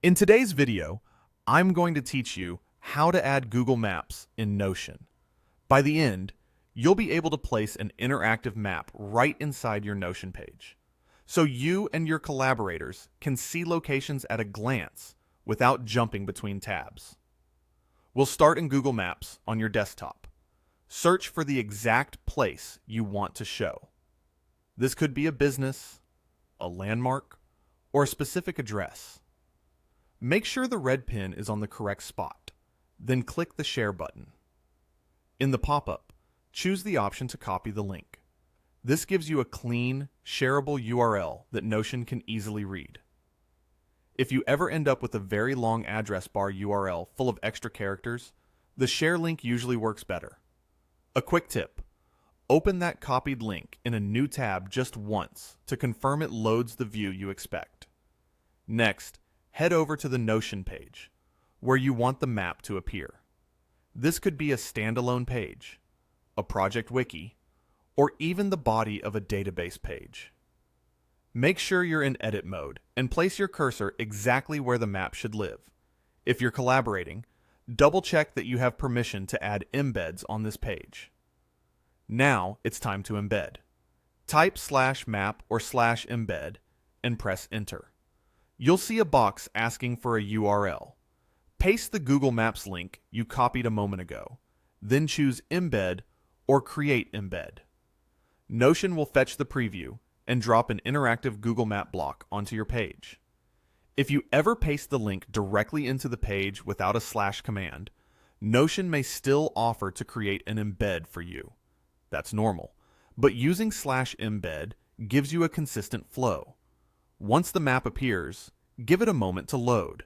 In today's video, I'm going to teach you how to add Google Maps in Notion. By the end, you'll be able to place an interactive map right inside your Notion page, so you and your collaborators can see locations at a glance without jumping between tabs. We'll start in Google Maps on your desktop. Search for the exact place you want to show. This could be a business, a landmark, or a specific address. Make sure the red pin is on the correct spot, then click the Share button. In the pop-up, choose the option to copy the link. This gives you a clean, shareable URL that Notion can easily read. If you ever end up with a very long address bar URL full of extra characters, the share link usually works better. A quick tip: open that copied link in a new tab just once to confirm it loads the view you expect. Next, head over to the Notion page, where you want the map to appear. This could be a standalone page, a project wiki, or even the body of a database page. Make sure you're in edit mode and place your cursor exactly where the map should live. If you're collaborating, double check that you have permission to add embeds on this page. Now it's time to embed. Type /map or /embed and press enter. You'll see a box asking for a URL. Paste the Google Maps link you copied a moment ago, then choose Embed or Create Embed. Notion will fetch the preview and drop an interactive Google Map block onto your page. If you ever paste the link directly into the page without a / command, Notion may still offer to create an embed for you. That's normal, but using /embed gives you a consistent flow. Once the map appears, give it a moment to load.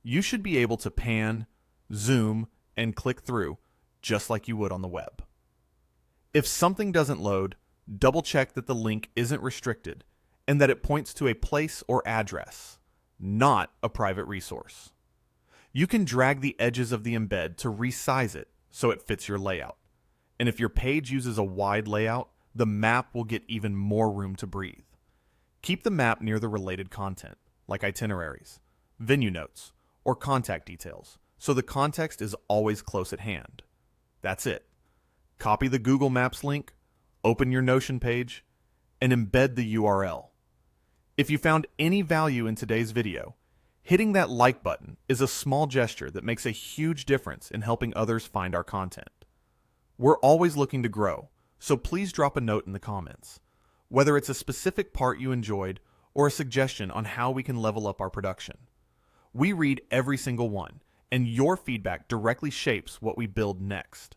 You should be able to pan, zoom, and click through just like you would on the web. If something doesn't load, double check that the link isn't restricted and that it points to a place or address, not a private resource. You can drag the edges of the embed to resize it so it fits your layout. And if your page uses a wide layout, the map will get even more room to breathe. Keep the map near the related content, like itineraries, venue notes, or contact details, so the context is always close at hand. That's it. Copy the Google Maps link, open your Notion page, and embed the URL. If you found any value in today's video, hitting that like button is a small gesture that makes a huge difference in helping others find our content. We're always looking to grow, so please drop a note in the comments, whether it's a specific part you enjoyed or a suggestion on how we can level up our production. We read every single one, and your feedback directly shapes what we build next.